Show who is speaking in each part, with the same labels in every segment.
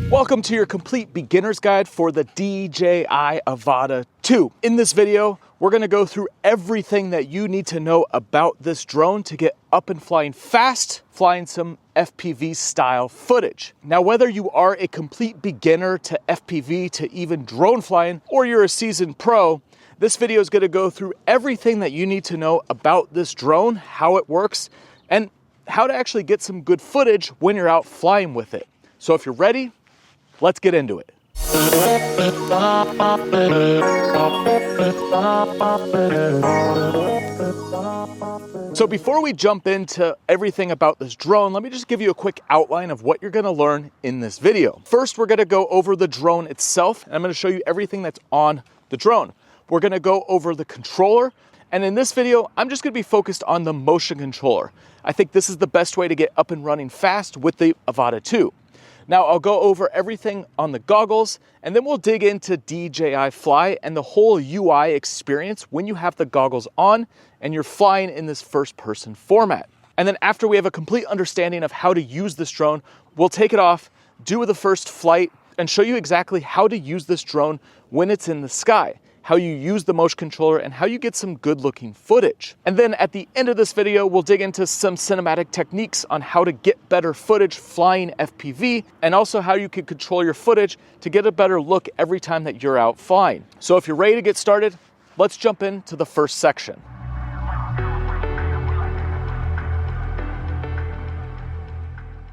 Speaker 1: Welcome to your complete beginner's guide for the DJI AVATA 2. In this video, we're gonna go through everything that you need to know about this drone to get up and flying fast, flying some FPV style footage. Now, whether you are a complete beginner to FPV to even drone flying, or you're a seasoned pro, this video is gonna go through everything that you need to know about this drone, how it works, and how to actually get some good footage when you're out flying with it. So if you're ready, let's get into it. So before we jump into everything about this drone, let me just give you a quick outline of what you're gonna learn in this video. First, we're gonna go over the drone itself, and I'm gonna show you everything that's on the drone. We're gonna go over the controller, and in this video, I'm just gonna be focused on the motion controller. I think this is the best way to get up and running fast with the AVATA 2. Now I'll go over everything on the goggles, and then we'll dig into DJI Fly and the whole UI experience when you have the goggles on and you're flying in this first-person format. And then after we have a complete understanding of how to use this drone, we'll take it off, do the first flight, and show you exactly how to use this drone when it's in the sky, how you use the motion controller, and how you get some good looking footage. And then at the end of this video, we'll dig into some cinematic techniques on how to get better footage flying FPV, and also how you can control your footage to get a better look every time that you're out flying. So if you're ready to get started, let's jump into the first section.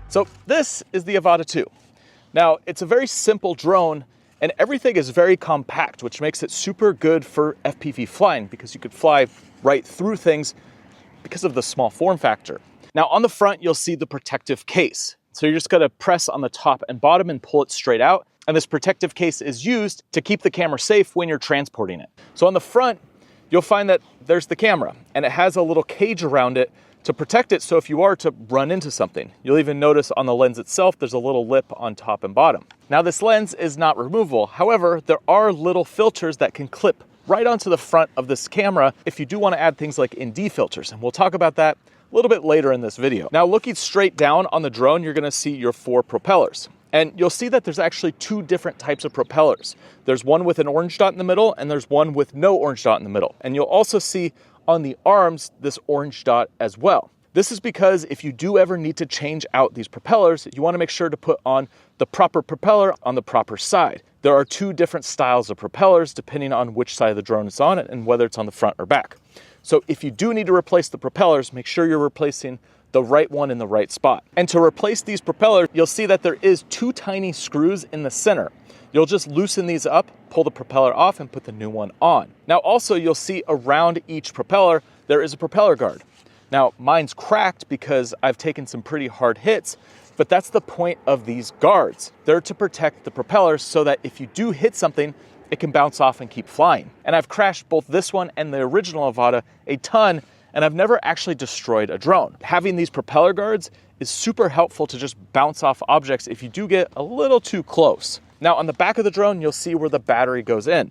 Speaker 1: So this is the AVATA 2. Now, it's a very simple drone, and everything is very compact, which makes it super good for FPV flying because you could fly right through things because of the small form factor. Now on the front, you'll see the protective case. So you're just gonna press on the top and bottom and pull it straight out. And this protective case is used to keep the camera safe when you're transporting it. So on the front, you'll find that there's the camera, and it has a little cage around it to protect it, so if you are to run into something. You'll even notice on the lens itself, there's a little lip on top and bottom. Now this lens is not removable. However, there are little filters that can clip right onto the front of this camera if you do want to add things like ND filters, and we'll talk about that a little bit later in this video. Now looking straight down on the drone, you're gonna see your 4 propellers. And you'll see that there's actually 2 different types of propellers. There's one with an orange dot in the middle, and there's one with no orange dot in the middle. And you'll also see on the arms this orange dot as well. This is because if you do ever need to change out these propellers, you want to make sure to put on the proper propeller on the proper side. There are 2 different styles of propellers depending on which side of the drone it's on and whether it's on the front or back. So if you do need to replace the propellers, make sure you're replacing the right one in the right spot. And to replace these propellers, you'll see that there is 2 tiny screws in the center. You'll just loosen these up, pull the propeller off, and put the new one on. Now also, you'll see around each propeller, there is a propeller guard. Now mine's cracked because I've taken some pretty hard hits, but that's the point of these guards. They're to protect the propellers so that if you do hit something, it can bounce off and keep flying. And I've crashed both this one and the original AVATA a ton, and I've never actually destroyed a drone. Having these propeller guards is super helpful to just bounce off objects if you do get a little too close. Now on the back of the drone, you'll see where the battery goes in.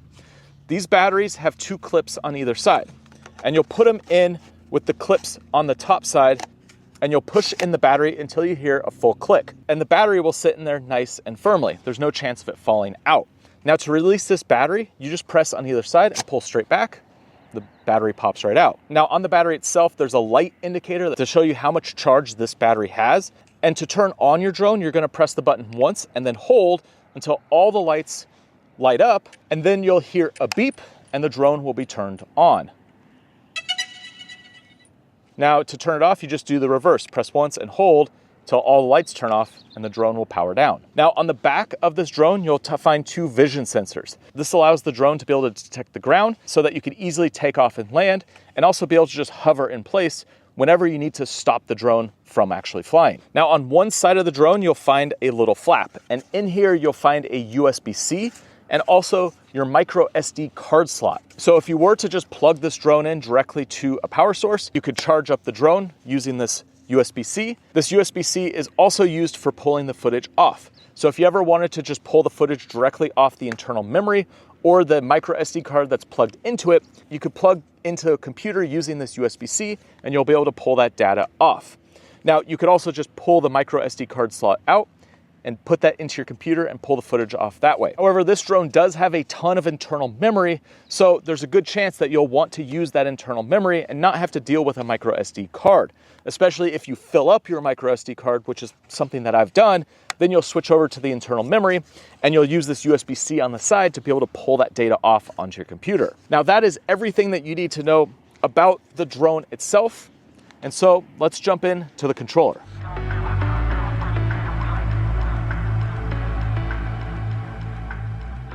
Speaker 1: These batteries have 2 clips on either side, and you'll put them in with the clips on the top side, and you'll push in the battery until you hear a full click. And the battery will sit in there nice and firmly. There's no chance of it falling out. Now to release this battery, you just press on either side and pull straight back. The battery pops right out. Now on the battery itself, there's a light indicator to show you how much charge this battery has. And to turn on your drone, you're gonna press the button once and then hold until all the lights light up, and then you'll hear a beep and the drone will be turned on. Now to turn it off, you just do the reverse. Press once and hold till all the lights turn off and the drone will power down. Now on the back of this drone, you'll find 2 vision sensors. This allows the drone to be able to detect the ground so that you can easily take off and land, and also be able to just hover in place whenever you need to stop the drone from actually flying. Now on one side of the drone, you'll find a little flap, and in here you'll find a USB-C and also your micro SD card slot. So if you were to just plug this drone in directly to a power source, you could charge up the drone using this USB-C. This USB-C is also used for pulling the footage off. So if you ever wanted to just pull the footage directly off the internal memory or the micro SD card that's plugged into it, you could plug into a computer using this USB-C and you'll be able to pull that data off. Now, you could also just pull the micro SD card slot out and put that into your computer and pull the footage off that way. However, this drone does have a ton of internal memory, so there's a good chance that you'll want to use that internal memory and not have to deal with a micro SD card. Especially if you fill up your micro SD card, which is something that I've done, then you'll switch over to the internal memory and you'll use this USB-C on the side to be able to pull that data off onto your computer. Now, that is everything that you need to know about the drone itself. And so let's jump in to the controller.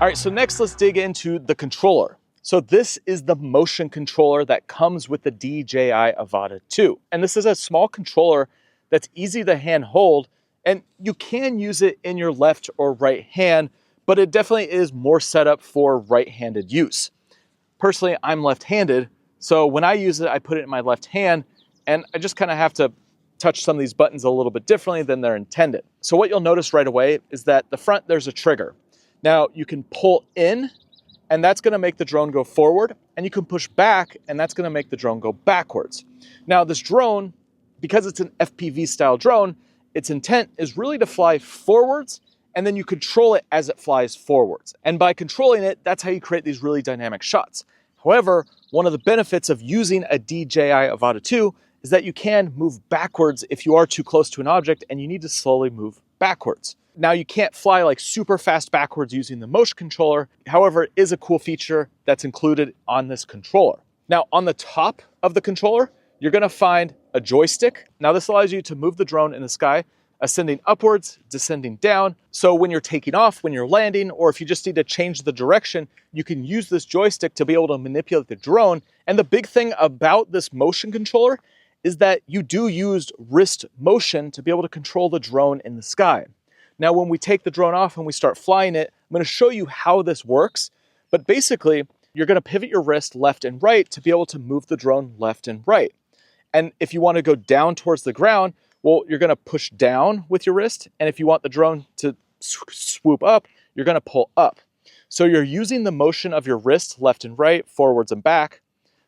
Speaker 1: All right, so next let's dig into the controller. So this is the motion controller that comes with the DJI AVATA 2. And this is a small controller that's easy to hand hold, and you can use it in your left or right hand, but it definitely is more set up for right-handed use. Personally, I'm left-handed, so when I use it, I put it in my left hand, and I just kind of have to touch some of these buttons a little bit differently than they're intended. So what you'll notice right away is that the front, there's a trigger. Now you can pull in, and that's gonna make the drone go forward, and you can push back, and that's gonna make the drone go backwards. Now this drone, because it's an FPV style drone, its intent is really to fly forwards, and then you control it as it flies forwards. And by controlling it, that's how you create these really dynamic shots. However, one of the benefits of using a DJI AVATA 2 is that you can move backwards if you are too close to an object and you need to slowly move backwards. Now, you can't fly like super fast backwards using the motion controller. However, it is a cool feature that's included on this controller. Now, on the top of the controller, you're gonna find a joystick. Now, this allows you to move the drone in the sky, ascending upwards, descending down. So when you're taking off, when you're landing, or if you just need to change the direction, you can use this joystick to be able to manipulate the drone. And the big thing about this motion controller is that you do use wrist motion to be able to control the drone in the sky. Now, when we take the drone off and we start flying it, I'm gonna show you how this works. But basically, you're gonna pivot your wrist left and right to be able to move the drone left and right. And if you wanna go down towards the ground, well, you're gonna push down with your wrist. And if you want the drone to swoop up, you're gonna pull up. So you're using the motion of your wrist left and right, forwards and back,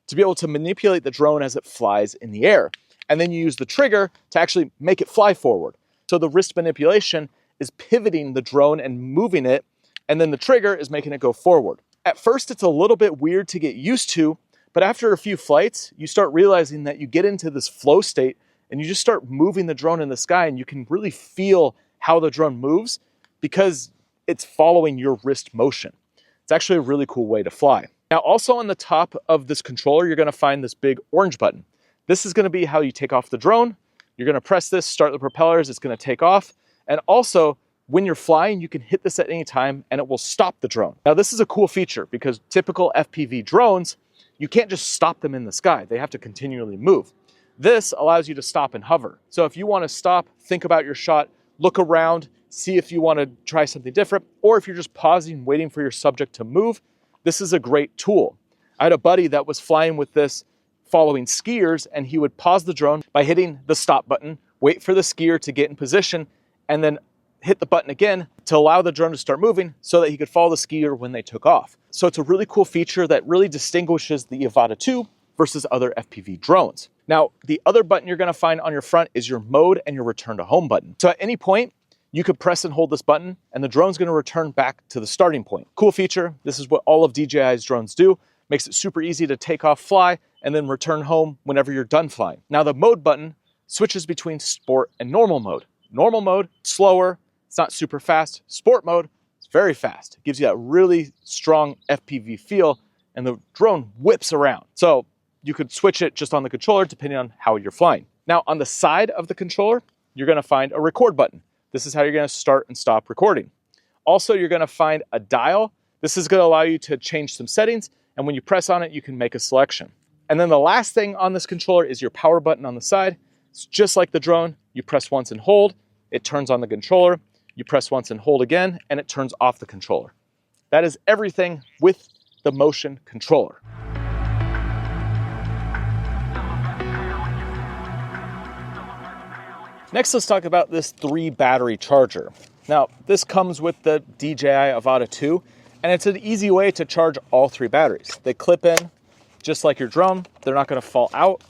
Speaker 1: to be able to manipulate the drone as it flies in the air. And then you use the trigger to actually make it fly forward. So the wrist manipulation is pivoting the drone and moving it, and then the trigger is making it go forward. At first, it's a little bit weird to get used to, but after a few flights, you start realizing that you get into this flow state and you just start moving the drone in the sky, and you can really feel how the drone moves because it's following your wrist motion. It's actually a really cool way to fly. Now, also on the top of this controller, you're gonna find this big orange button. This is gonna be how you take off the drone. You're gonna press this, start the propellers, it's gonna take off. And also, when you're flying, you can hit this at any time and it will stop the drone. Now, this is a cool feature because typical FPV drones, you can't just stop them in the sky. They have to continually move. This allows you to stop and hover. So if you want to stop, think about your shot, look around, see if you want to try something different, or if you're just pausing, waiting for your subject to move, this is a great tool. I had a buddy that was flying with this following skiers, and he would pause the drone by hitting the stop button, wait for the skier to get in position, and then hit the button again to allow the drone to start moving so that he could follow the skier when they took off. So it's a really cool feature that really distinguishes the AVATA 2 versus other FPV drones. Now, the other button you're gonna find on your front is your mode and your return to home button. So at any point, you could press and hold this button and the drone's gonna return back to the starting point. Cool feature. This is what all of DJI's drones do. Makes it super easy to take off, fly, and then return home whenever you're done flying. Now, the mode button switches between sport and normal mode. Normal mode, slower, it's not super fast. Sport mode, it's very fast. It gives you that really strong FPV feel, and the drone whips around. So you could switch it just on the controller depending on how you're flying. Now, on the side of the controller, you're gonna find a record button. This is how you're gonna start and stop recording. Also, you're gonna find a dial. This is gonna allow you to change some settings, and when you press on it, you can make a selection. And then the last thing on this controller is your power button on the side. It's just like the drone. You press once and hold, it turns on the controller. You press once and hold again, and it turns off the controller. That is everything with the motion controller. Next, let's talk about this 3 battery charger. Now, this comes with the DJI AVATA 2, and it's an easy way to charge all 3 batteries. They clip in just like your drone. They're not going to fall out.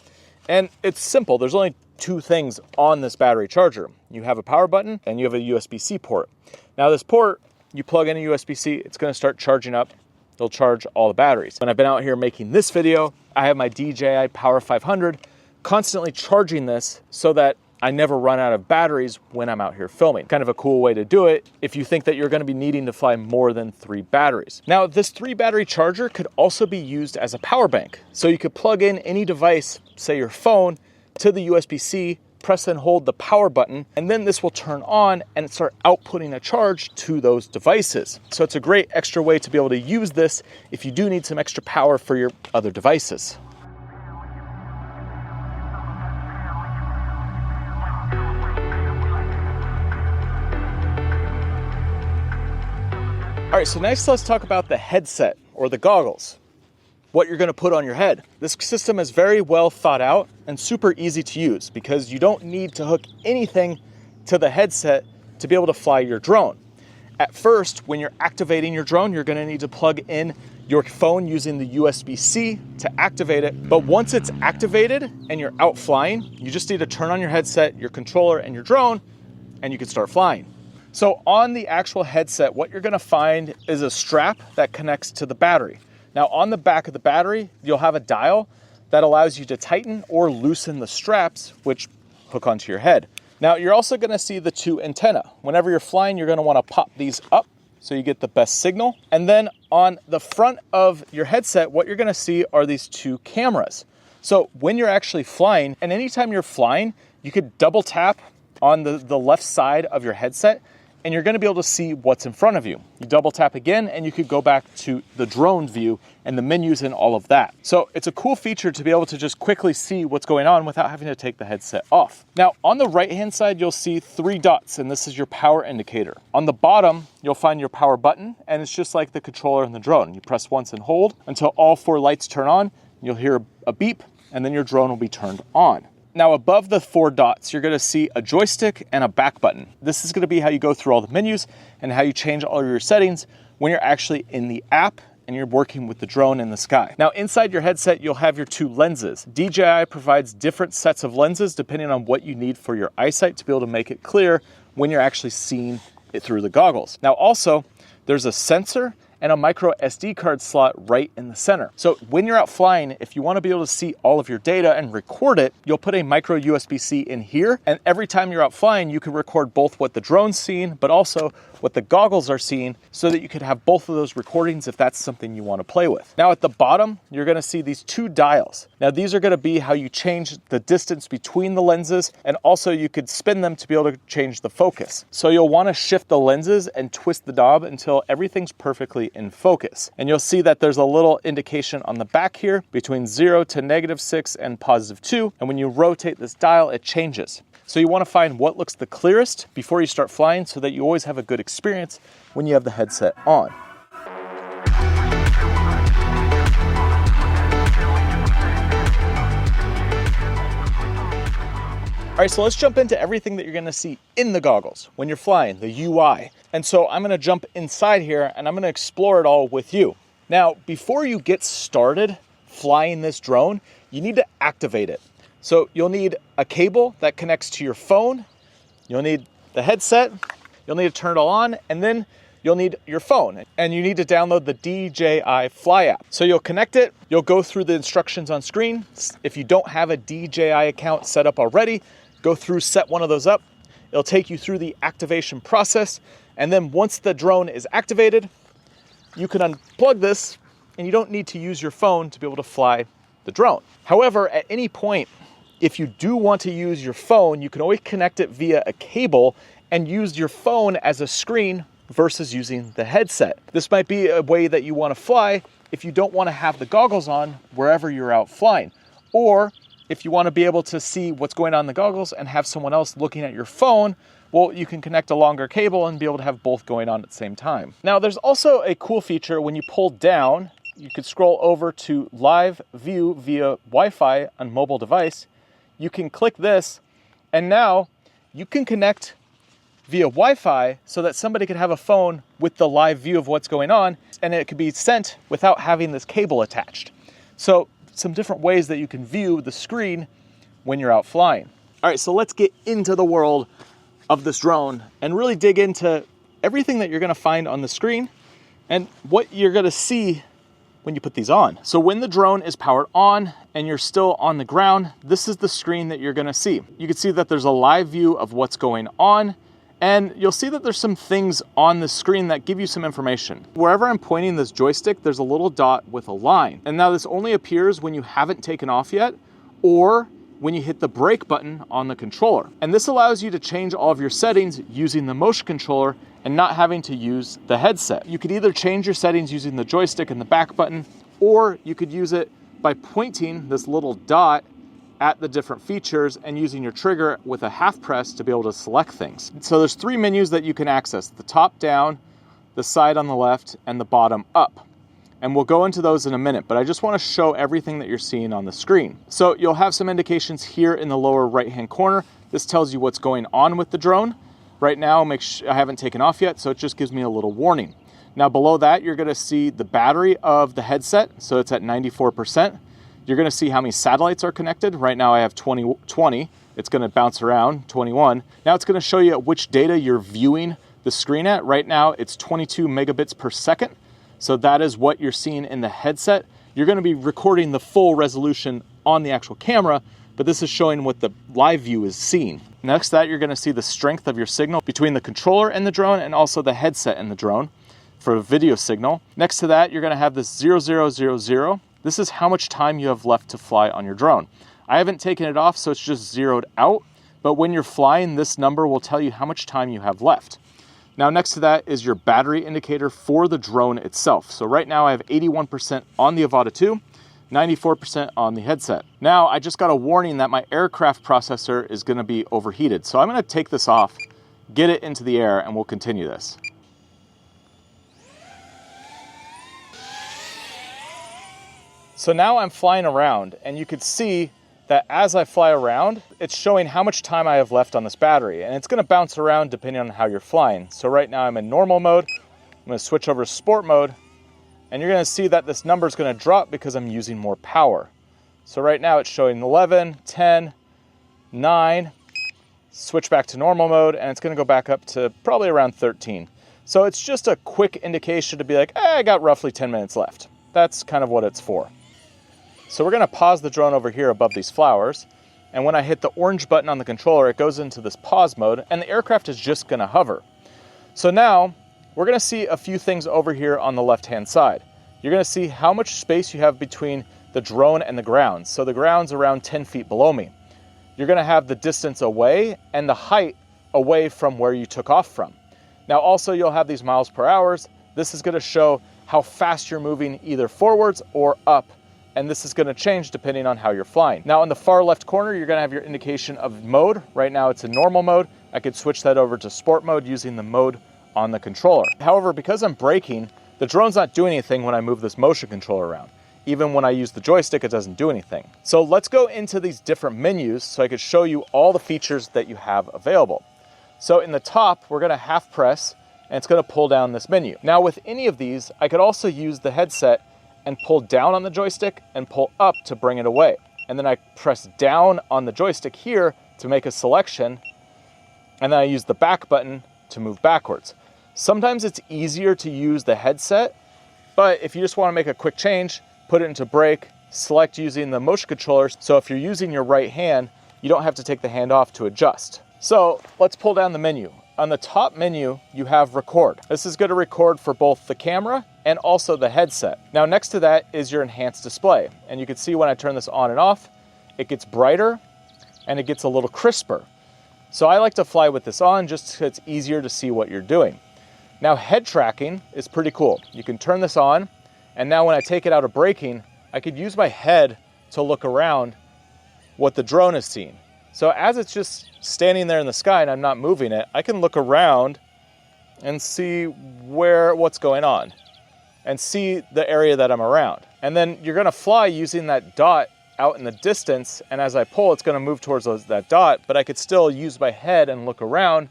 Speaker 1: And it's simple. There's only 2 things on this battery charger. You have a power button and you have a USB-C port. Now this port, you plug in a USB-C, it's going to start charging up. It'll charge all the batteries. When I've been out here making this video, I have my DJI Power 500 constantly charging this so that I never run out of batteries when I'm out here filming. Kind of a cool way to do it if you think that you're going to be needing to fly more than 3 batteries. Now, this 3 battery charger could also be used as a power bank. So you could plug in any device, say your phone, to the USB-C, press and hold the power button, and then this will turn on and start outputting a charge to those devices. So it's a great extra way to be able to use this if you do need some extra power for your other devices. All right, so next let's talk about the headset or the goggles, what you're gonna put on your head. This system is very well thought out and super easy to use because you don't need to hook anything to the headset to be able to fly your drone. At first, when you're activating your drone, you're gonna need to plug in your phone using the USB-C to activate it. But once it's activated and you're out flying, you just need to turn on your headset, your controller, and your drone, and you can start flying. So on the actual headset, what you're gonna find is a strap that connects to the battery. Now on the back of the battery, you'll have a dial that allows you to tighten or loosen the straps, which hook onto your head. Now you're also gonna see the 2 antennae. Whenever you're flying, you're gonna wanna pop these up so you get the best signal. And then on the front of your headset, what you're gonna see are these 2 cameras. So when you're actually flying, and anytime you're flying, you could double tap on the left side of your headset, and you're gonna be able to see what's in front of you. You double tap again and you could go back to the drone view and the menus and all of that. So it's a cool feature to be able to just quickly see what's going on without having to take the headset off. Now on the right-hand side, you'll see 3 dots and this is your power indicator. On the bottom, you'll find your power button and it's just like the controller in the drone. You press once and hold until all 4 lights turn on. You'll hear a beep and then your drone will be turned on. Now above the 4 dots, you're gonna see a joystick and a back button. This is gonna be how you go through all the menus and how you change all of your settings when you're actually in the app and you're working with the drone in the sky. Now inside your headset, you'll have your 2 lenses. DJI provides different sets of lenses depending on what you need for your eyesight to be able to make it clear when you're actually seeing it through the goggles. Now also, there's a sensor and a micro SD card slot right in the center. So when you're out flying, if you want to be able to see all of your data and record it, you'll put a micro USB-C in here. And every time you're out flying, you can record both what the drone's seeing, but also what the goggles are seeing so that you could have both of those recordings if that's something you want to play with. Now at the bottom, you're going to see these 2 dials. Now these are going to be how you change the distance between the lenses, and also you could spin them to be able to change the focus. So you'll want to shift the lenses and twist the knob until everything's perfectly in focus. And you'll see that there's a little indication on the back here between 0 to -6 and +2. And when you rotate this dial, it changes. So you want to find what looks the clearest before you start flying so that you always have a good experience when you have the headset on. All right, so let's jump into everything that you're gonna see in the goggles when you're flying, the UI. And so I'm gonna jump inside here and I'm gonna explore it all with you. Now, before you get started flying this drone, you need to activate it. So you'll need a cable that connects to your phone, you'll need the headset, you'll need to turn it all on, and then you'll need your phone. And you need to download the DJI Fly app. So you'll connect it, you'll go through the instructions on screen. If you don't have a DJI account set up already, go through, set one of those up. It'll take you through the activation process. And then once the drone is activated, you can unplug this and you don't need to use your phone to be able to fly the drone. However, at any point, if you do want to use your phone, you can always connect it via a cable and use your phone as a screen versus using the headset. This might be a way that you want to fly if you don't want to have the goggles on wherever you're out flying. Or if you want to be able to see what's going on in the goggles and have someone else looking at your phone Well, you can connect a longer cable and be able to have both going on at the same time. Now, there's also a cool feature when you pull down, you could scroll over to live view via Wi-Fi on mobile device. You can click this, and now you can connect via Wi-Fi so that somebody could have a phone with the live view of what's going on, and it could be sent without having this cable attached. So some different ways that you can view the screen when you're out flying. All right, so let's get into the world of this drone and really dig into everything that you're gonna find on the screen and what you're gonna see when you put these on. So when the drone is powered on and you're still on the ground, this is the screen that you're gonna see. You can see that there's a live view of what's going on, and you'll see that there's some things on the screen that give you some information. Wherever I'm pointing this joystick, there's a little dot with a line. And now this only appears when you haven't taken off yet, or when you hit the brake button on the controller. And this allows you to change all of your settings using the motion controller and not having to use the headset. You could either change your settings using the joystick and the back button, or you could use it by pointing this little dot at the different features and using your trigger with a half press to be able to select things. So there's 3 menus that you can access: the top down, the side on the left, and the bottom up. And we'll go into those in a minute, but I just want to show everything that you're seeing on the screen. So you'll have some indications here in the lower right-hand corner. This tells you what's going on with the drone. Right now, I haven't taken off yet, so it just gives me a little warning. Now below that, you're gonna see the battery of the headset, so it's at 94%. You're gonna see how many satellites are connected. Right now I have 20. It's gonna bounce around, 21. Now it's gonna show you which data you're viewing the screen at. Right now it's 22 megabits per second. So that is what you're seeing in the headset. You're gonna be recording the full resolution on the actual camera, but this is showing what the live view is seeing. Next to that, you're gonna see the strength of your signal between the controller and the drone, and also the headset and the drone for a video signal. Next to that, you're gonna have this 0000. This is how much time you have left to fly on your drone. I haven't taken it off, so it's just zeroed out, but when you're flying, this number will tell you how much time you have left. Now next to that is your battery indicator for the drone itself. So right now I have 81% on the Avata 2, 94% on the headset. Now I just got a warning that my aircraft processor is gonna be overheated. So I'm gonna take this off, get it into the air, and we'll continue this. So now I'm flying around, and you could see that as I fly around, it's showing how much time I have left on this battery, and it's gonna bounce around depending on how you're flying. So right now I'm in normal mode. I'm gonna switch over to sport mode, and you're gonna see that this number is gonna drop because I'm using more power. So right now it's showing 11, 10, 9, switch back to normal mode, and it's gonna go back up to probably around 13. So it's just a quick indication to be like, I got roughly 10 minutes left. That's kind of what it's for. So we're gonna pause the drone over here above these flowers, and when I hit the orange button on the controller, it goes into this pause mode, and the aircraft is just gonna hover. So now, we're gonna see a few things over here on the left-hand side. You're gonna see how much space you have between the drone and the ground. So the ground's around 10 feet below me. You're gonna have the distance away and the height away from where you took off from. Now also, you'll have these miles per hour. This is gonna show how fast you're moving either forwards or up, and this is gonna change depending on how you're flying. Now in the far left corner, you're gonna have your indication of mode. Right now it's in normal mode. I could switch that over to sport mode using the mode on the controller. However, because I'm braking, the drone's not doing anything when I move this motion controller around. Even when I use the joystick, it doesn't do anything. So let's go into these different menus so I could show you all the features that you have available. So in the top, we're gonna half press, and it's gonna pull down this menu. Now with any of these, I could also use the headset and pull down on the joystick and pull up to bring it away. And then I press down on the joystick here to make a selection, and then I use the back button to move backwards. Sometimes it's easier to use the headset, but if you just wanna make a quick change, put it into brake, select using the motion controller. So if you're using your right hand, you don't have to take the hand off to adjust. So let's pull down the menu. On the top menu, you have record. This is gonna record for both the camera and also the headset. Now next to that is your enhanced display. And you can see when I turn this on and off, it gets brighter and it gets a little crisper. So I like to fly with this on just so it's easier to see what you're doing. Now head tracking is pretty cool. You can turn this on, and now when I take it out of braking, I could use my head to look around what the drone is seeing. So as it's just standing there in the sky and I'm not moving it, I can look around and see what's going on and see the area that I'm around. And then you're gonna fly using that dot out in the distance, and as I pull, it's gonna move towards that dot, but I could still use my head and look around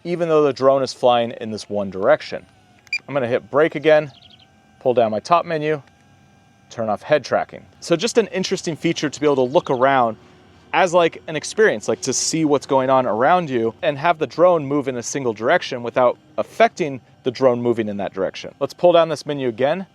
Speaker 1: even though the drone is flying in this one direction. I'm gonna hit brake again, pull down my top menu, turn off head tracking. So just an interesting feature to be able to look around as like an experience, like to see what's going on around you and have the drone move in a single direction without affecting the drone moving in that direction. Let's pull down this menu again.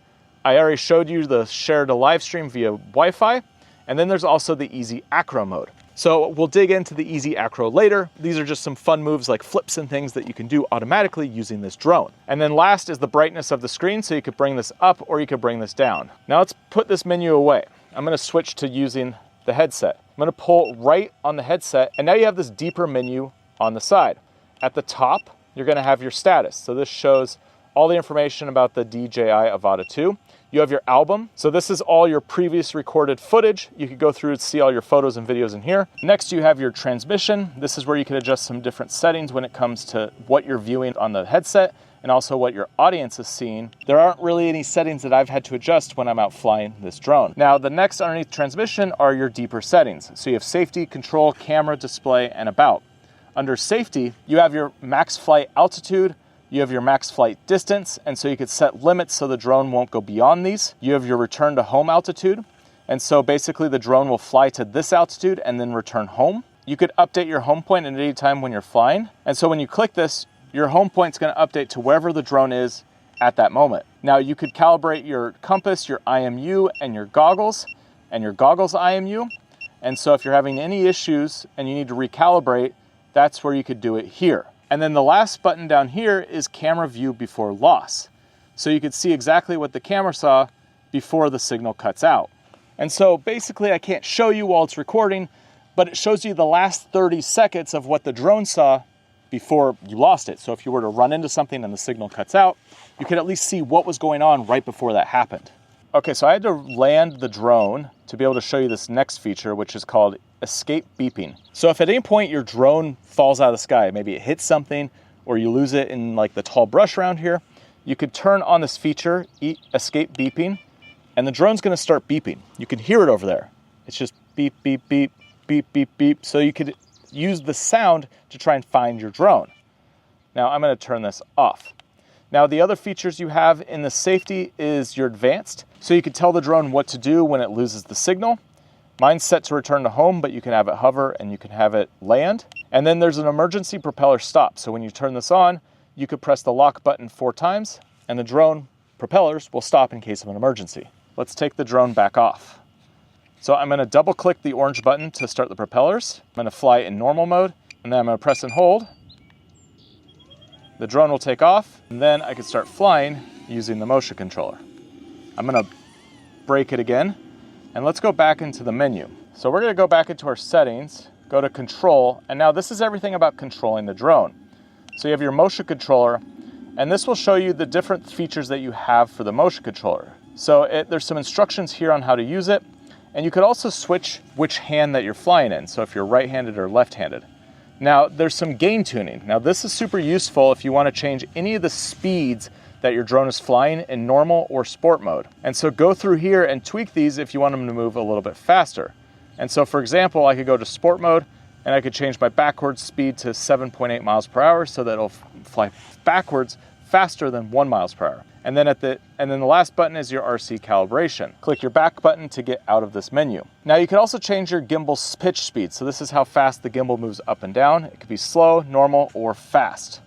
Speaker 1: I already showed you the share to live stream via Wi-Fi, and then there's also the easy acro mode. So we'll dig into the easy acro later. These are just some fun moves like flips and things that you can do automatically using this drone. And then last is the brightness of the screen, so you could bring this up or you could bring this down. Now let's put this menu away. I'm gonna switch to using the headset. I'm gonna pull right on the headset, and now you have this deeper menu on the side. At the top, you're gonna have your status. So this shows all the information about the DJI AVATA 2. You have your album. So this is all your previous recorded footage. You could go through and see all your photos and videos in here. Next, you have your transmission. This is where you can adjust some different settings when it comes to what you're viewing on the headset and also what your audience is seeing. There aren't really any settings that I've had to adjust when I'm out flying this drone. Now, the next underneath transmission are your deeper settings. So you have safety, control, camera, display, and about. Under safety, you have your max flight altitude, you have your max flight distance, and so you could set limits so the drone won't go beyond these. You have your return to home altitude, and so basically the drone will fly to this altitude and then return home. You could update your home point at any time when you're flying, and so when you click this, your home point's gonna update to wherever the drone is at that moment. Now you could calibrate your compass, your IMU, and your goggles IMU, and so if you're having any issues and you need to recalibrate, that's where you could do it here. And then the last button down here is camera view before loss. So you could see exactly what the camera saw before the signal cuts out. And so basically I can't show you while it's recording, but it shows you the last 30 seconds of what the drone saw before you lost it. So if you were to run into something and the signal cuts out, you could at least see what was going on right before that happened. Okay, so I had to land the drone to be able to show you this next feature, which is called escape beeping. So if at any point your drone falls out of the sky, maybe it hits something or you lose it in like the tall brush around here, you could turn on this feature, escape beeping, and the drone's gonna start beeping. You can hear it over there. It's just beep, beep, beep, beep, beep, beep. So you could use the sound to try and find your drone. Now I'm gonna turn this off. Now the other features you have in the safety is your advanced. So you can tell the drone what to do when it loses the signal. Mine's set to return to home, but you can have it hover and you can have it land. And then there's an emergency propeller stop. So when you turn this on, you could press the lock button 4 times and the drone propellers will stop in case of an emergency. Let's take the drone back off. So I'm gonna double click the orange button to start the propellers. I'm gonna fly in normal mode, and then I'm gonna press and hold. The drone will take off, and then I can start flying using the motion controller. I'm gonna brake it again, and let's go back into the menu. So we're gonna go back into our settings, go to control, and now this is everything about controlling the drone. So you have your motion controller, and this will show you the different features that you have for the motion controller. So there's some instructions here on how to use it, and you could also switch which hand that you're flying in, so if you're right-handed or left-handed. Now, there's some gain tuning. Now, this is super useful if you want to change any of the speeds that your drone is flying in normal or sport mode. And so go through here and tweak these if you want them to move a little bit faster. And so, for example, I could go to sport mode, and I could change my backwards speed to 7.8 miles per hour so that it'll fly backwards faster than 1 miles per hour. And then the last button is your RC calibration. Click your back button to get out of this menu. Now you can also change your gimbal's pitch speed. So this is how fast the gimbal moves up and down. It could be slow, normal, or fast.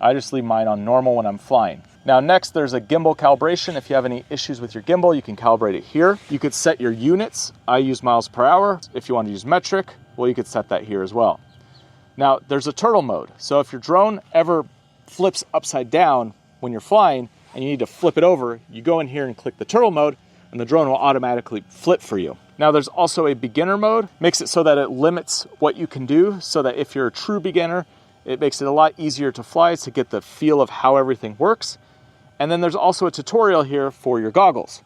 Speaker 1: I just leave mine on normal when I'm flying. Now next, there's a gimbal calibration. If you have any issues with your gimbal, you can calibrate it here. You could set your units. I use miles per hour. If you want to use metric, well, you could set that here as well. Now there's a turtle mode. So if your drone ever flips upside down when you're flying, and you need to flip it over, you go in here and click the turtle mode, and the drone will automatically flip for you. Now there's also a beginner mode, makes it so that it limits what you can do, so that if you're a true beginner, it makes it a lot easier to fly to get the feel of how everything works. And then there's also a tutorial here for your goggles.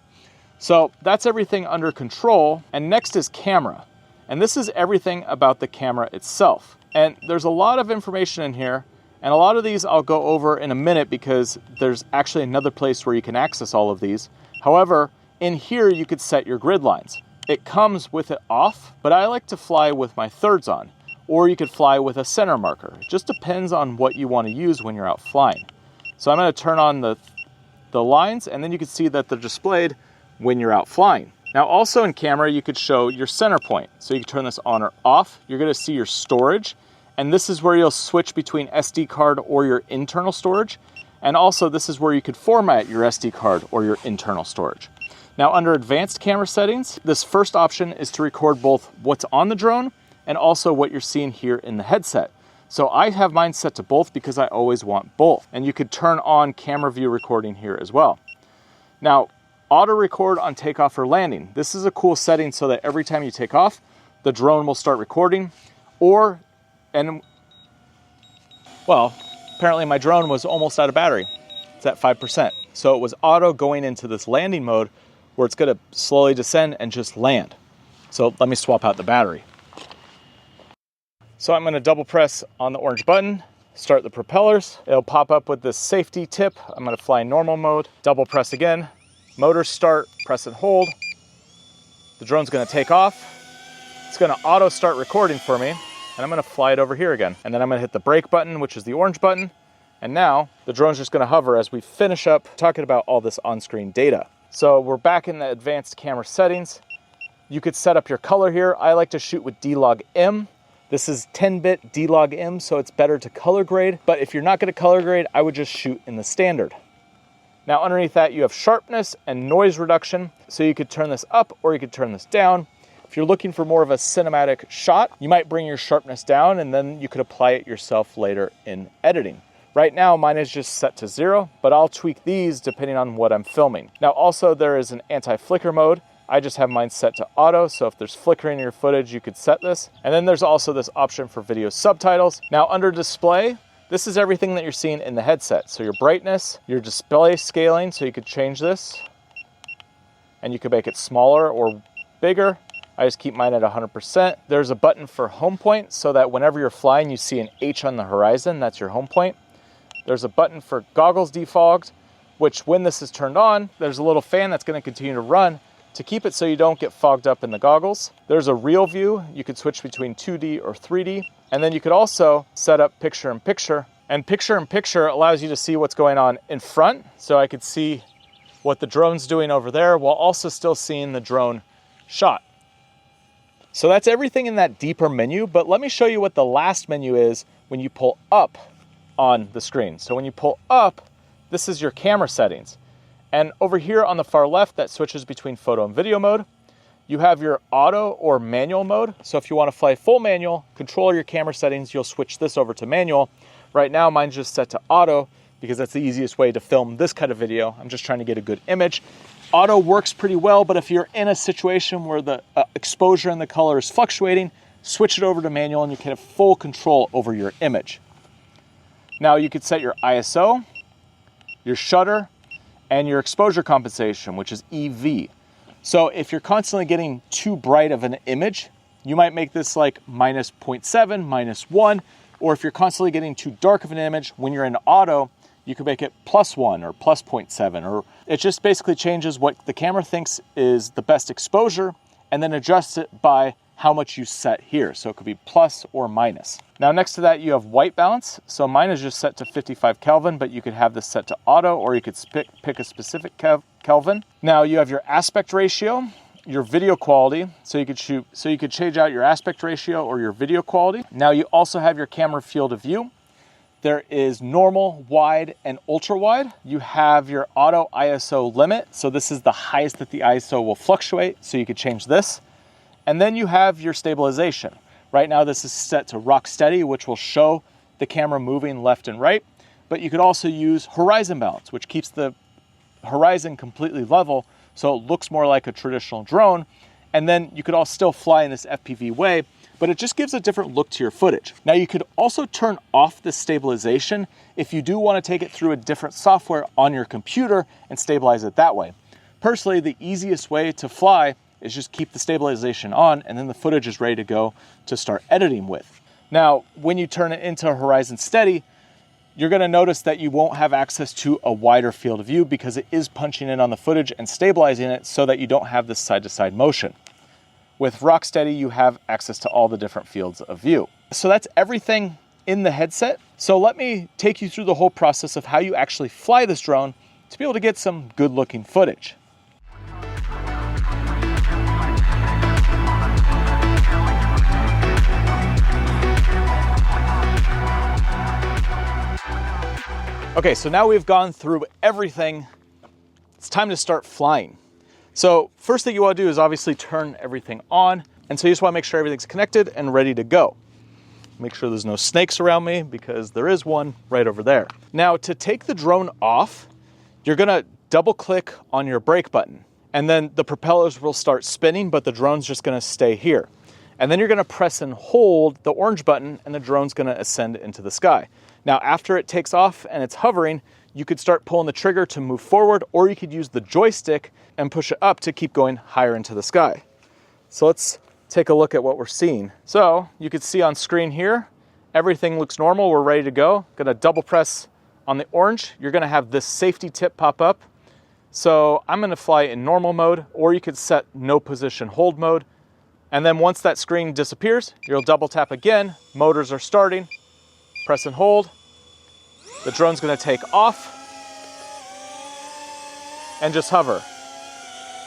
Speaker 1: So that's everything under control, and next is camera. And this is everything about the camera itself. And there's a lot of information in here, and a lot of these I'll go over in a minute because there's actually another place where you can access all of these. However, in here you could set your grid lines. It comes with it off, but I like to fly with my thirds on, or you could fly with a center marker. It just depends on what you want to use when you're out flying. So I'm going to turn on the lines, and then you can see that they're displayed when you're out flying. Now also in camera, you could show your center point. So you can turn this on or off. You're going to see your storage, and this is where you'll switch between SD card or your internal storage. And also this is where you could format your SD card or your internal storage. Now under advanced camera settings, this first option is to record both what's on the drone and also what you're seeing here in the headset. So I have mine set to both because I always want both. And you could turn on camera view recording here as well. Now, auto record on takeoff or landing. This is a cool setting so that every time you take off, the drone will start recording. Well, apparently my drone was almost out of battery. It's at 5%. So it was auto going into this landing mode where it's gonna slowly descend and just land. So let me swap out the battery. So I'm gonna double press on the orange button, start the propellers. It'll pop up with this safety tip. I'm gonna fly normal mode, double press again, motor start, press and hold. The drone's gonna take off. It's gonna auto start recording for me, and I'm gonna fly it over here again. And then I'm gonna hit the brake button, which is the orange button. And now the drone's just gonna hover as we finish up talking about all this on-screen data. So we're back in the advanced camera settings. You could set up your color here. I like to shoot with D-Log M. This is 10-bit D-Log M, so it's better to color grade. But if you're not gonna color grade, I would just shoot in the standard. Now underneath that, you have sharpness and noise reduction. So you could turn this up or you could turn this down. If you're looking for more of a cinematic shot, you might bring your sharpness down and then you could apply it yourself later in editing. Right now, mine is just set to 0, but I'll tweak these depending on what I'm filming. Now also there is an anti-flicker mode. I just have mine set to auto, so if there's flickering in your footage, you could set this. And then there's also this option for video subtitles. Now under display, this is everything that you're seeing in the headset. So your brightness, your display scaling, so you could change this. And you could make it smaller or bigger. I just keep mine at 100%. There's a button for home point, so that whenever you're flying, you see an H on the horizon, that's your home point. There's a button for goggles defogged, which when this is turned on, there's a little fan that's gonna continue to run to keep it so you don't get fogged up in the goggles. There's a real view. You could switch between 2D or 3D. And then you could also set up picture in picture. And picture in picture allows you to see what's going on in front. So I could see what the drone's doing over there while also still seeing the drone shot. So that's everything in that deeper menu, but let me show you what the last menu is when you pull up on the screen. So when you pull up, this is your camera settings. And over here on the far left, that switches between photo and video mode. You have your auto or manual mode. So if you want to fly full manual, control your camera settings, you'll switch this over to manual. Right now, mine's just set to auto because that's the easiest way to film this kind of video. I'm just trying to get a good image. Auto works pretty well, but if you're in a situation where the exposure and the color is fluctuating, switch it over to manual and you can have full control over your image. Now you could set your ISO, your shutter, and your exposure compensation, which is EV. So if you're constantly getting too bright of an image, you might make this like -0.7, -1, or if you're constantly getting too dark of an image, when you're in auto, you can make it +1 or +0.7, or it just basically changes what the camera thinks is the best exposure and then adjusts it by how much you set here. So it could be plus or minus. Now next to that, you have white balance. So mine is just set to 55 Kelvin, but you could have this set to auto, or you could pick a specific Kelvin. Now you have your aspect ratio, your video quality. So you could change out your aspect ratio or your video quality. Now you also have your camera field of view. There is normal, wide, and ultra wide. You have your auto ISO limit. So this is the highest that the ISO will fluctuate. So you could change this. And then you have your stabilization. Right now this is set to rock steady, which will show the camera moving left and right. But you could also use horizon balance, which keeps the horizon completely level so it looks more like a traditional drone. And then you could all still fly in this FPV way, but it just gives a different look to your footage. Now you could also turn off the stabilization if you do want to take it through a different software on your computer and stabilize it that way. Personally, the easiest way to fly is just keep the stabilization on, and then the footage is ready to go to start editing with. Now, when you turn it into horizon steady, you're gonna notice that you won't have access to a wider field of view because it is punching in on the footage and stabilizing it so that you don't have this side-to-side motion. With rock steady, you have access to all the different fields of view. So that's everything in the headset. So let me take you through the whole process of how you actually fly this drone to be able to get some good looking footage. Okay, so now we've gone through everything. It's time to start flying. So first thing you want to do is obviously turn everything on. And so you just want to make sure everything's connected and ready to go. Make sure there's no snakes around me because there is one right over there. Now to take the drone off, you're gonna double click on your brake button and then the propellers will start spinning, but the drone's just gonna stay here. And then you're gonna press and hold the orange button and the drone's gonna ascend into the sky. Now, after it takes off and it's hovering, you could start pulling the trigger to move forward, or you could use the joystick and push it up to keep going higher into the sky. So let's take a look at what we're seeing. So you can see on screen here, everything looks normal. We're ready to go. Gonna double press on the orange. You're gonna have this safety tip pop up. So I'm gonna fly in normal mode, or you could set no position hold mode. And then once that screen disappears, you'll double tap again. Motors are starting. Press and hold. The drone's gonna take off and just hover.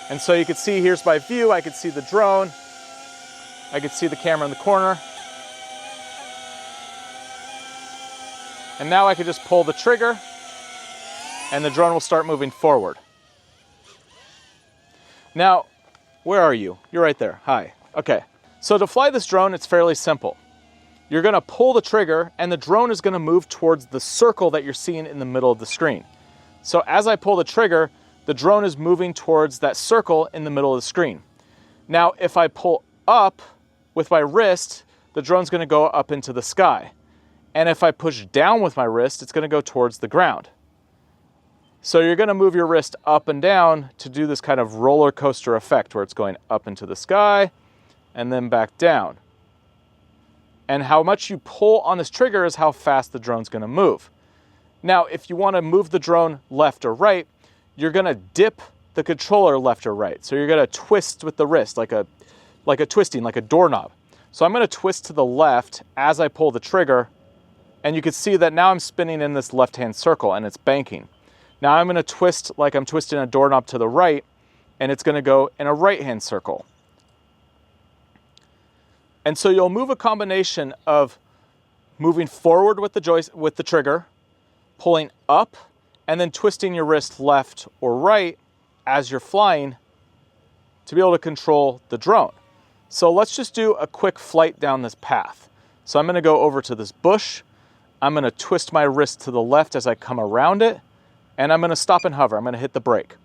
Speaker 1: And so you can see, here's my view. I could see the drone. I could see the camera in the corner. And now I could just pull the trigger and the drone will start moving forward. Now, where are you? You're right there. Hi. Okay. So to fly this drone, it's fairly simple. You're gonna pull the trigger and the drone is gonna move towards the circle that you're seeing in the middle of the screen. So as I pull the trigger, the drone is moving towards that circle in the middle of the screen. Now, if I pull up with my wrist, the drone's gonna go up into the sky. And if I push down with my wrist, it's gonna go towards the ground. So you're gonna move your wrist up and down to do this kind of roller coaster effect where it's going up into the sky and then back down. And how much you pull on this trigger is how fast the drone's gonna move. Now, if you wanna move the drone left or right, you're gonna dip the controller left or right. So you're gonna twist with the wrist, like a twisting, like a doorknob. So I'm gonna twist to the left as I pull the trigger, and you can see that now I'm spinning in this left-hand circle and it's banking. Now I'm gonna twist like I'm twisting a doorknob to the right, and it's gonna go in a right-hand circle. And so you'll move a combination of moving forward with the trigger, pulling up, and then twisting your wrist left or right as you're flying to be able to control the drone. So let's just do a quick flight down this path. So I'm gonna go over to this bush. I'm gonna twist my wrist to the left as I come around it, and I'm gonna stop and hover. I'm gonna hit the brake.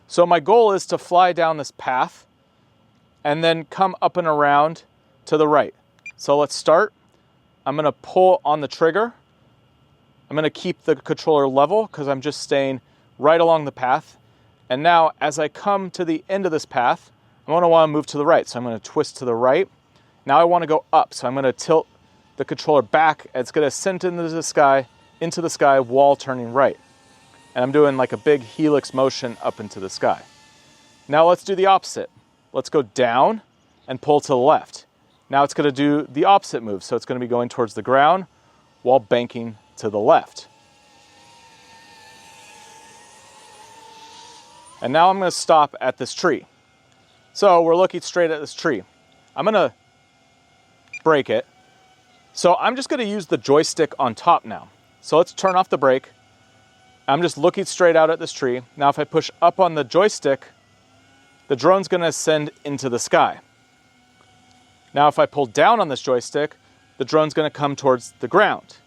Speaker 1: So my goal is to fly down this path and then come up and around to the right. So let's start. I'm gonna pull on the trigger. I'm gonna keep the controller level because I'm just staying right along the path. And now as I come to the end of this path, I'm gonna wanna move to the right. So I'm gonna twist to the right. Now I wanna go up. So I'm gonna tilt the controller back. It's gonna ascend into the sky while turning right. And I'm doing like a big helix motion up into the sky. Now let's do the opposite. Let's go down and pull to the left. Now it's gonna do the opposite move. So it's gonna be going towards the ground while banking to the left. And now I'm gonna stop at this tree. So we're looking straight at this tree. I'm gonna brake it. So I'm just gonna use the joystick on top now. So let's turn off the brake. I'm just looking straight out at this tree. Now if I push up on the joystick, the drone's gonna ascend into the sky. Now if I pull down on this joystick, the drone's gonna come towards the ground.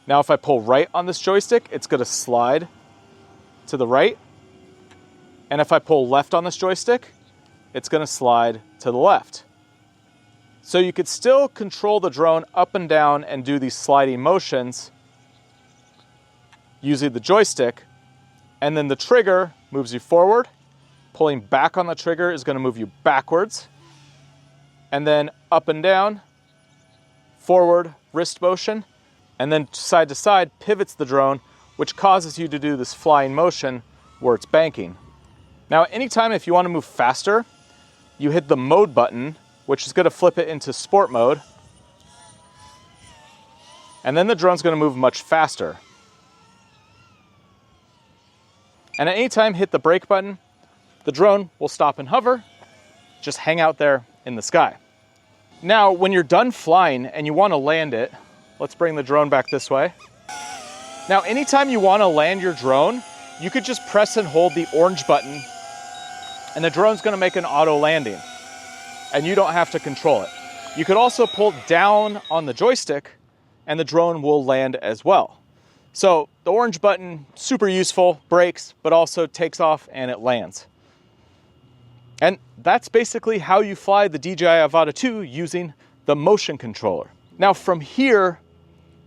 Speaker 1: Now if I pull right on this joystick, it's gonna slide to the right. And if I pull left on this joystick, it's gonna slide to the left. So you could still control the drone up and down and do these sliding motions using the joystick, and then the trigger moves you forward Pulling back on the trigger is going to move you backwards. And then up and down, forward, wrist motion, and then side to side pivots the drone, which causes you to do this flying motion where it's banking. Now, anytime if you want to move faster, you hit the mode button, which is going to flip it into sport mode. And then the drone's going to move much faster. And at any time, hit the brake button, the drone will stop and hover, just hang out there in the sky. Now, when you're done flying and you want to land it, let's bring the drone back this way. Now, anytime you want to land your drone, you could just press and hold the orange button and the drone's going to make an auto landing and you don't have to control it. You could also pull down on the joystick and the drone will land as well. So the orange button, super useful, brakes, but also takes off and it lands. And that's basically how you fly the DJI AVATA 2 using the motion controller. Now from here,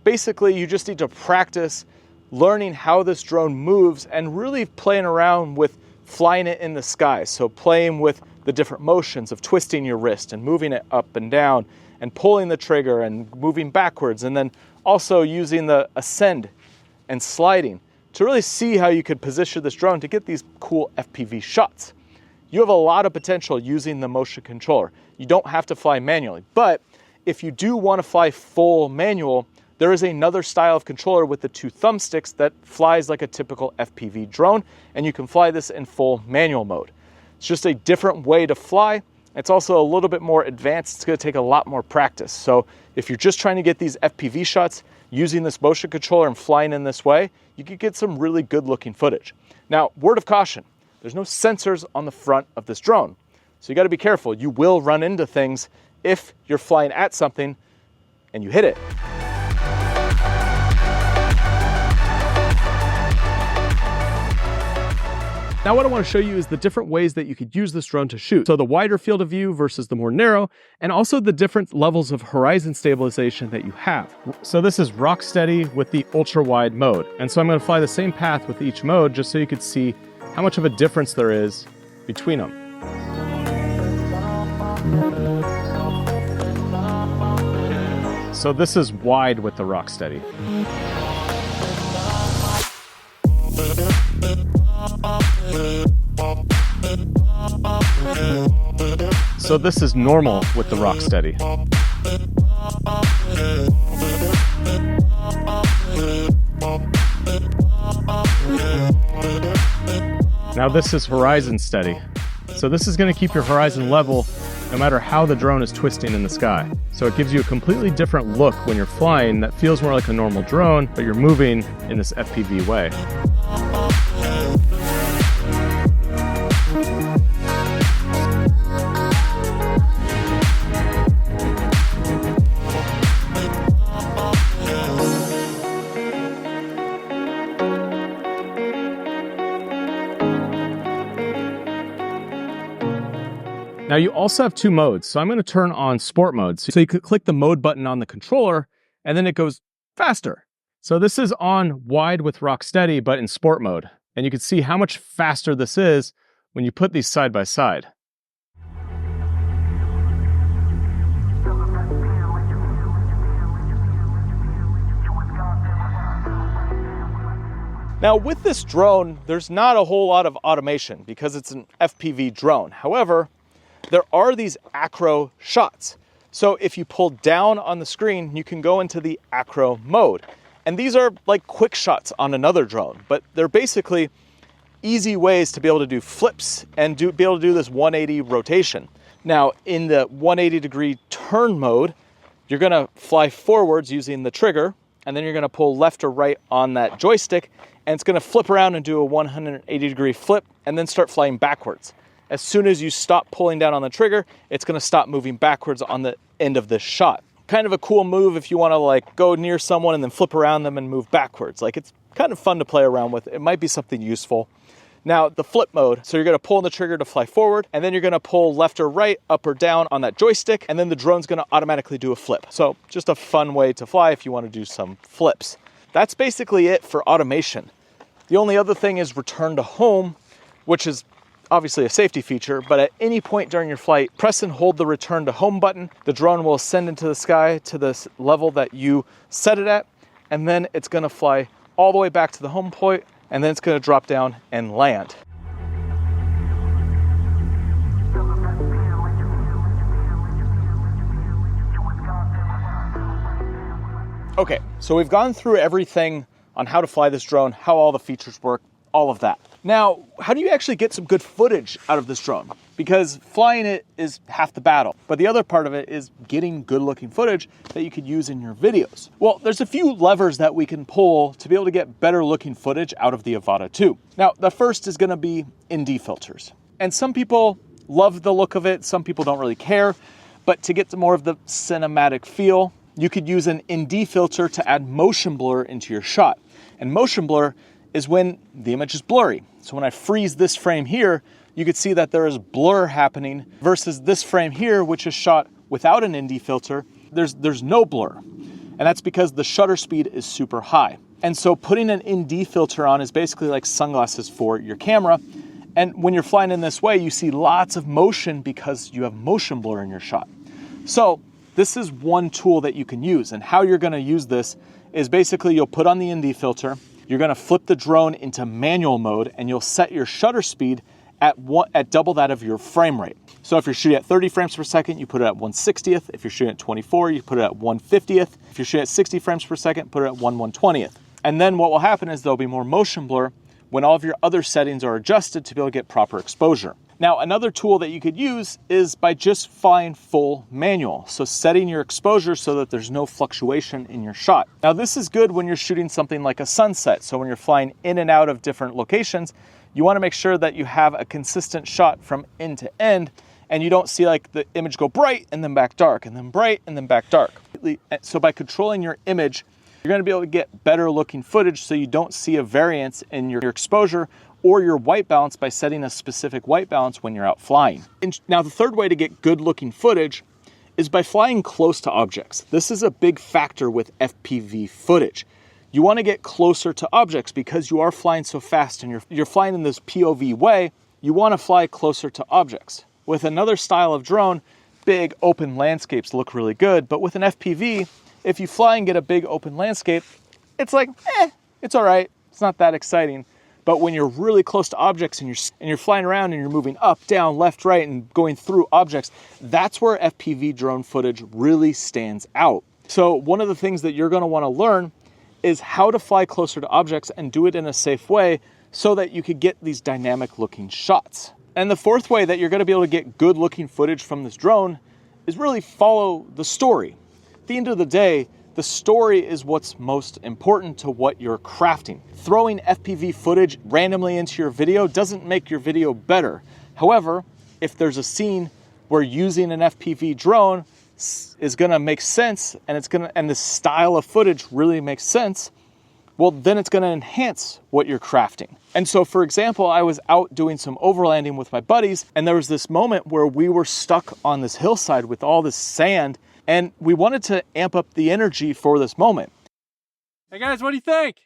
Speaker 1: basically you just need to practice learning how this drone moves and really playing around with flying it in the sky. So playing with the different motions of twisting your wrist and moving it up and down and pulling the trigger and moving backwards, and then also using the ascend and sliding to really see how you could position this drone to get these cool FPV shots. You have a lot of potential using the motion controller. You don't have to fly manually, but if you do want to fly full manual, there is another style of controller with the 2 thumbsticks that flies like a typical FPV drone, and you can fly this in full manual mode. It's just a different way to fly. It's also a little bit more advanced. It's going to take a lot more practice. So if you're just trying to get these FPV shots using this motion controller and flying in this way, you could get some really good looking footage. Now, word of caution, there's no sensors on the front of this drone. So you got to be careful. You will run into things if you're flying at something and you hit it. Now what I want to show you is the different ways that you could use this drone to shoot. So the wider field of view versus the more narrow, and also the different levels of horizon stabilization that you have. So this is rock steady with the ultra wide mode. And so I'm going to fly the same path with each mode just so you could see how much of a difference there is between them. So this is wide with the rock steady. So this is normal with the rock steady. Now this is horizon steady. So this is going to keep your horizon level no matter how the drone is twisting in the sky. So it gives you a completely different look when you're flying that feels more like a normal drone, but you're moving in this FPV way. Now you also have 2 modes. So I'm going to turn on sport mode. So you could click the mode button on the controller and then it goes faster. So this is on wide with rock steady, but in sport mode. And you can see how much faster this is when you put these side by side. Now with this drone, there's not a whole lot of automation because it's an FPV drone. However, there are these Acro shots. So if you pull down on the screen, you can go into the Acro mode. And these are like quick shots on another drone, but they're basically easy ways to be able to do flips and be able to do this 180 rotation. Now in the 180 degree turn mode, you're gonna fly forwards using the trigger, and then you're gonna pull left or right on that joystick, and it's gonna flip around and do a 180 degree flip and then start flying backwards. As soon as you stop pulling down on the trigger, it's gonna stop moving backwards on the end of this shot. Kind of a cool move if you wanna like go near someone and then flip around them and move backwards. Like it's kind of fun to play around with. It might be something useful. Now the flip mode, so you're gonna pull on the trigger to fly forward, and then you're gonna pull left or right, up or down on that joystick, and then the drone's gonna automatically do a flip. So just a fun way to fly if you wanna do some flips. That's basically it for automation. The only other thing is return to home, which is obviously a safety feature, but at any point during your flight, press and hold the return to home button. The drone will ascend into the sky to this level that you set it at, and then it's gonna fly all the way back to the home point, and then it's gonna drop down and land. Okay, so we've gone through everything on how to fly this drone, how all the features work, all of that. Now, how do you actually get some good footage out of this drone? Because flying it is half the battle, but the other part of it is getting good looking footage that you could use in your videos. Well, there's a few levers that we can pull to be able to get better looking footage out of the AVATA 2. Now, the first is gonna be ND filters. And some people love the look of it, some people don't really care, but to get to more of the cinematic feel, you could use an ND filter to add motion blur into your shot. And motion blur is when the image is blurry. So when I freeze this frame here, you could see that there is blur happening versus this frame here, which is shot without an ND filter, there's no blur. And that's because the shutter speed is super high. And so putting an ND filter on is basically like sunglasses for your camera. And when you're flying in this way, you see lots of motion because you have motion blur in your shot. So this is one tool that you can use, and how you're gonna use this is basically you'll put on the ND filter, you're gonna flip the drone into manual mode, and you'll set your shutter speed at double that of your frame rate. So if you're shooting at 30 frames per second, you put it at 1/60th. If you're shooting at 24, you put it at 1/50th. If you're shooting at 60 frames per second, put it at 1/120th. And then what will happen is there'll be more motion blur when all of your other settings are adjusted to be able to get proper exposure. Now, another tool that you could use is by just flying full manual. So setting your exposure so that there's no fluctuation in your shot. Now, this is good when you're shooting something like a sunset. So when you're flying in and out of different locations, you wanna make sure that you have a consistent shot from end to end, and you don't see like the image go bright and then back dark, and then bright and then back dark. So by controlling your image, you're gonna be able to get better looking footage so you don't see a variance in your exposure or your white balance by setting a specific white balance when you're out flying. And now the third way to get good looking footage is by flying close to objects. This is a big factor with FPV footage. You wanna get closer to objects because you are flying so fast and you're flying in this POV way, you wanna fly closer to objects. With another style of drone, big open landscapes look really good, but with an FPV, if you fly and get a big open landscape, it's like, it's all right, it's not that exciting. But when you're really close to objects and you're flying around and you're moving up, down, left, right, and going through objects, that's where FPV drone footage really stands out. So one of the things that you're gonna wanna learn is how to fly closer to objects and do it in a safe way so that you could get these dynamic looking shots. And the fourth way that you're gonna be able to get good looking footage from this drone is really follow the story. At the end of the day, the story is what's most important to what you're crafting. Throwing FPV footage randomly into your video doesn't make your video better. However, if there's a scene where using an FPV drone is gonna make sense and the style of footage really makes sense, well, then it's gonna enhance what you're crafting. And so, for example, I was out doing some overlanding with my buddies, and there was this moment where we were stuck on this hillside with all this sand, and we wanted to amp up the energy for this moment.
Speaker 2: Hey guys, what do you think?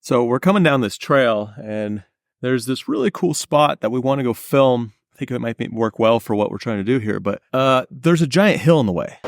Speaker 1: So we're coming down this trail, and there's this really cool spot that we want to go film. I think it might work well for what we're trying to do here, but there's a giant hill in the way.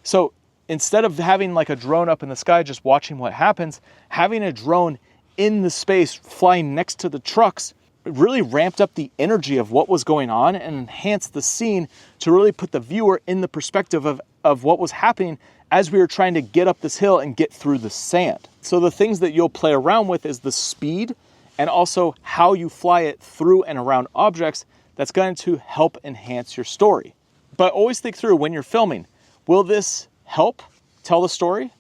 Speaker 1: So instead of having like a drone up in the sky just watching what happens, having a drone in the space flying next to the trucks really ramped up the energy of what was going on and enhanced the scene to really put the viewer in the perspective of what was happening as we were trying to get up this hill and get through the sand. So the things that you'll play around with is the speed and also how you fly it through and around objects. That's going to help enhance your story. But always think through when you're filming, will this help tell the story?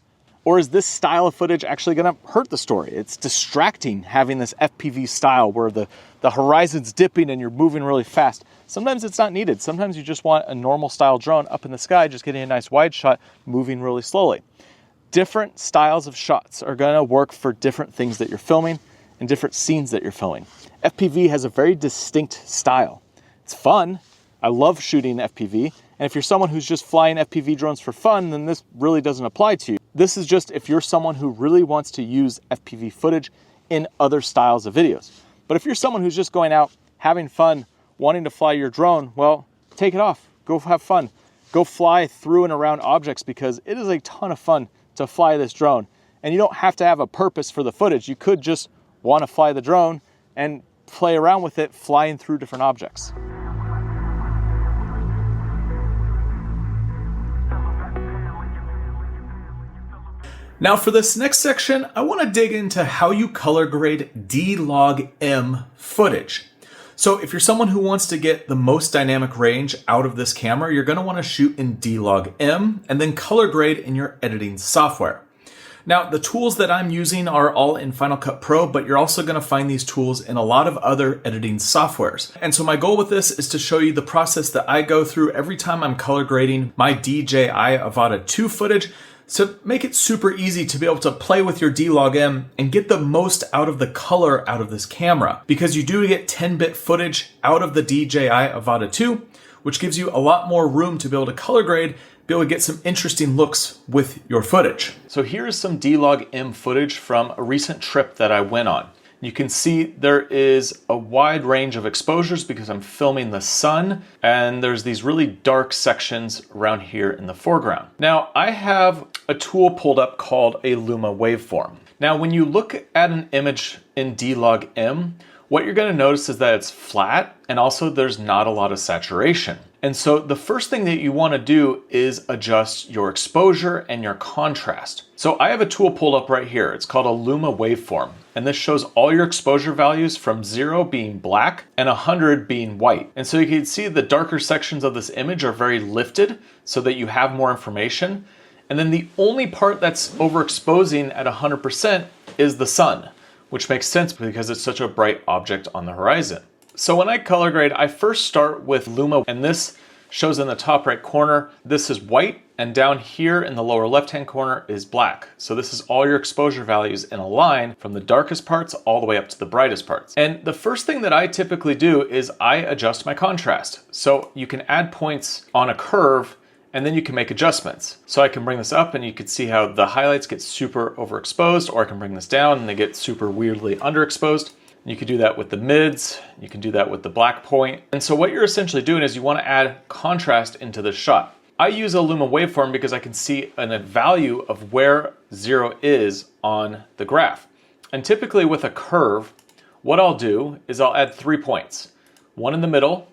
Speaker 1: Or is this style of footage actually gonna hurt the story? It's distracting having this FPV style where the horizon's dipping and you're moving really fast. Sometimes it's not needed. Sometimes you just want a normal style drone up in the sky, just getting a nice wide shot, moving really slowly. Different styles of shots are gonna work for different things that you're filming and different scenes that you're filming. FPV has a very distinct style. It's fun. I love shooting FPV. And if you're someone who's just flying FPV drones for fun, then this really doesn't apply to you. This is just if you're someone who really wants to use FPV footage in other styles of videos. But if you're someone who's just going out, having fun, wanting to fly your drone, well, take it off. Go have fun. Go fly through and around objects because it is a ton of fun to fly this drone. And you don't have to have a purpose for the footage. You could just want to fly the drone and play around with it, flying through different objects.
Speaker 3: Now for this next section, I want to dig into how you color grade D-Log-M footage. So if you're someone who wants to get the most dynamic range out of this camera, you're going to want to shoot in D-Log-M and then color grade in your editing software. Now the tools that I'm using are all in Final Cut Pro, but you're also going to find these tools in a lot of other editing softwares. And so my goal with this is to show you the process that I go through every time I'm color grading my DJI AVATA 2 footage, so make it super easy to be able to play with your D-Log-M and get the most out of the color out of this camera, because you do get 10-bit footage out of the DJI AVATA 2, which gives you a lot more room to be able to color grade, be able to get some interesting looks with your footage.
Speaker 1: So here's some D-Log-M footage from a recent trip that I went on. You can see there is a wide range of exposures because I'm filming the sun, and there's these really dark sections around here in the foreground. Now I have a tool pulled up called a Luma waveform. Now when you look at an image in D-Log-M, what you're going to notice is that it's flat and also there's not a lot of saturation. And so the first thing that you want to do is adjust your exposure and your contrast. So I have a tool pulled up right here. It's called a Luma waveform. And this shows all your exposure values from 0 being black and 100 being white. And so you can see the darker sections of this image are very lifted so that you have more information. And then the only part that's overexposing at 100% is the sun, which makes sense because it's such a bright object on the horizon. So when I color grade, I first start with Luma, and this shows in the top right corner, this is white, and down here in the lower left-hand corner is black. So this is all your exposure values in a line from the darkest parts all the way up to the brightest parts. And the first thing that I typically do is I adjust my contrast. So you can add points on a curve and then you can make adjustments. So I can bring this up and you can see how the highlights get super overexposed, or I can bring this down and they get super weirdly underexposed. You can do that with the mids, you can do that with the black point. And so what you're essentially doing is you want to add contrast into the shot. I use a Luma waveform because I can see a value of where 0 is on the graph. And typically with a curve, what I'll do is I'll add 3 points. One in the middle,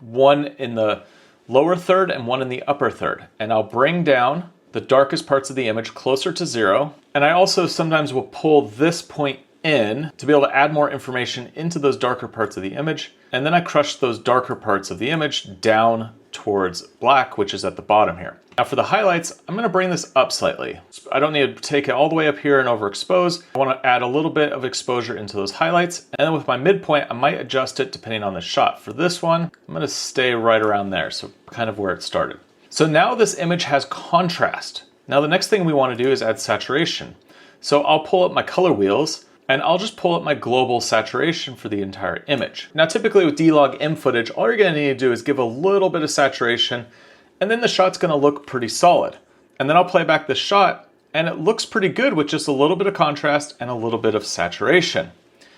Speaker 1: one in the lower third, and one in the upper third. And I'll bring down the darkest parts of the image closer to 0. And I also sometimes will pull this point in to be able to add more information into those darker parts of the image. And then I crush those darker parts of the image down towards black, which is at the bottom here. Now for the highlights, I'm going to bring this up slightly. I don't need to take it all the way up here and overexpose. I want to add a little bit of exposure into those highlights. And then with my midpoint, I might adjust it depending on the shot. For this one, I'm going to stay right around there. So kind of where it started. So now this image has contrast. Now the next thing we want to do is add saturation. So I'll pull up my color wheels and I'll just pull up my global saturation for the entire image. Now typically with D-Log-M footage, all you're going to need to do is give a little bit of saturation, and then the shot's going to look pretty solid. And then I'll play back the shot and it looks pretty good with just a little bit of contrast and a little bit of saturation.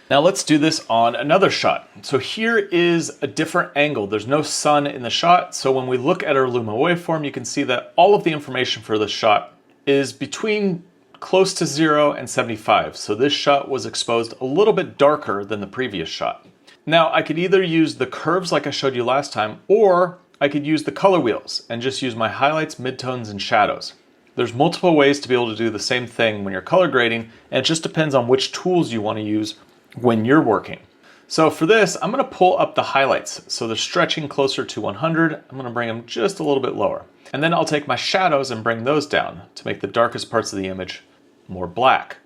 Speaker 1: Now let's do this on another shot. So here is a different angle. There's no sun in the shot. So when we look at our Luma waveform, you can see that all of the information for this shot is between close to 0 and 75. So this shot was exposed a little bit darker than the previous shot. Now I could either use the curves like I showed you last time, or I could use the color wheels and just use my highlights, midtones, and shadows.
Speaker 3: There's multiple ways to be able to do the same thing when you're color grading, and it just depends on which tools you want to use when you're working. So for this, I'm going to pull up the highlights. So they're stretching closer to 100. I'm going to bring them just a little bit lower. And then I'll take my shadows and bring those down to make the darkest parts of the image more black.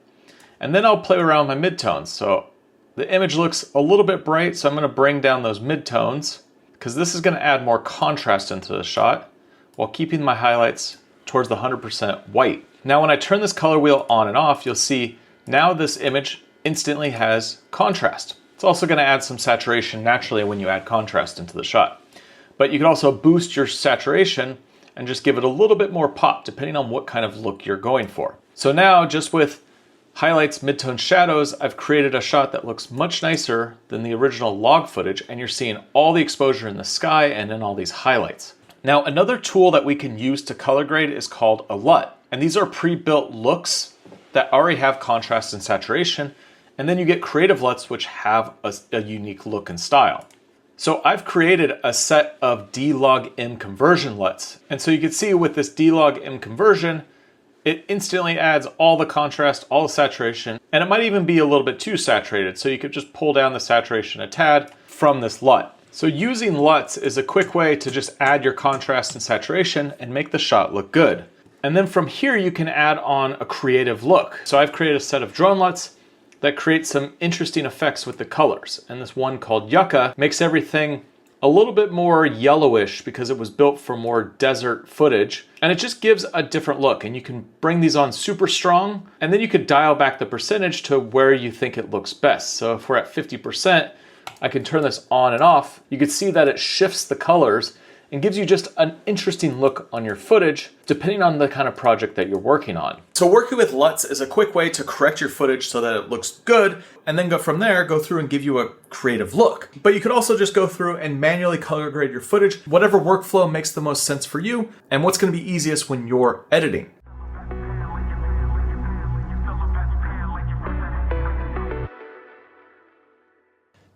Speaker 3: And then I'll play around with my midtones. So the image looks a little bit bright, so I'm going to bring down those midtones because this is going to add more contrast into the shot while keeping my highlights towards the 100% white. Now when I turn this color wheel on and off, you'll see now this image instantly has contrast. It's also going to add some saturation naturally when you add contrast into the shot. But you can also boost your saturation and just give it a little bit more pop depending on what kind of look you're going for. So now just with highlights, midtone, shadows, I've created a shot that looks much nicer than the original log footage, and you're seeing all the exposure in the sky and in all these highlights. Now, another tool that we can use to color grade is called a LUT. And these are pre-built looks that already have contrast and saturation. And then you get creative LUTs which have a unique look and style. So I've created a set of D-Log-M conversion LUTs. And so you can see with this D-Log-M conversion, it instantly adds all the contrast, all the saturation, and it might even be a little bit too saturated. So you could just pull down the saturation a tad from this LUT. So using LUTs is a quick way to just add your contrast and saturation and make the shot look good. And then from here, you can add on a creative look. So I've created a set of drone LUTs that create some interesting effects with the colors. And this one called Yucca makes everything a little bit more yellowish because it was built for more desert footage. And it just gives a different look. And you can bring these on super strong, and then you could dial back the percentage to where you think it looks best. So if we're at 50%, I can turn this on and off. You can see that it shifts the colors and gives you just an interesting look on your footage, depending on the kind of project that you're working on. So working with LUTs is a quick way to correct your footage so that it looks good, and then go from there, go through and give you a creative look. But you could also just go through and manually color grade your footage, whatever workflow makes the most sense for you, and what's going to be easiest when you're editing.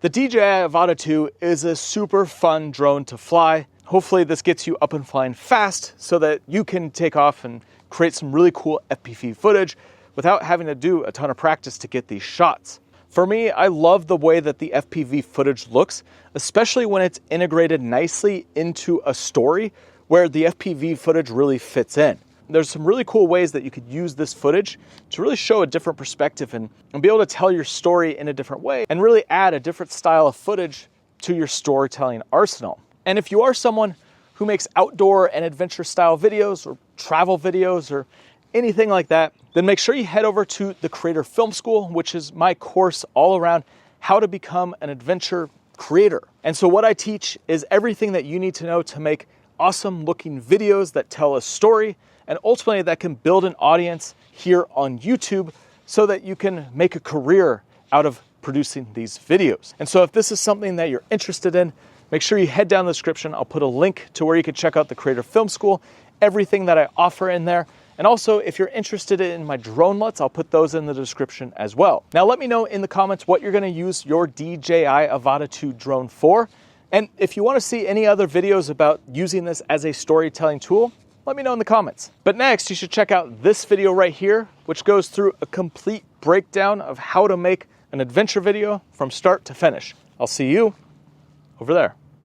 Speaker 1: The DJI AVATA 2 is a super fun drone to fly. Hopefully this gets you up and flying fast so that you can take off and create some really cool FPV footage without having to do a ton of practice to get these shots. For me, I love the way that the FPV footage looks, especially when it's integrated nicely into a story where the FPV footage really fits in. There's some really cool ways that you could use this footage to really show a different perspective and be able to tell your story in a different way and really add a different style of footage to your storytelling arsenal. And if you are someone who makes outdoor and adventure style videos or travel videos or anything like that, then make sure you head over to the Creator Film School, which is my course all around how to become an adventure creator. And so what I teach is everything that you need to know to make awesome looking videos that tell a story, and ultimately that can build an audience here on YouTube so that you can make a career out of producing these videos. And so if this is something that you're interested in, make sure you head down the description. I'll put a link to where you can check out the Creator Film School, everything that I offer in there. And also, if you're interested in my drone LUTs, I'll put those in the description as well. Now, let me know in the comments what you're gonna use your DJI AVATA 2 drone for. And if you wanna see any other videos about using this as a storytelling tool, let me know in the comments. But next, you should check out this video right here, which goes through a complete breakdown of how to make an adventure video from start to finish. I'll see you over there.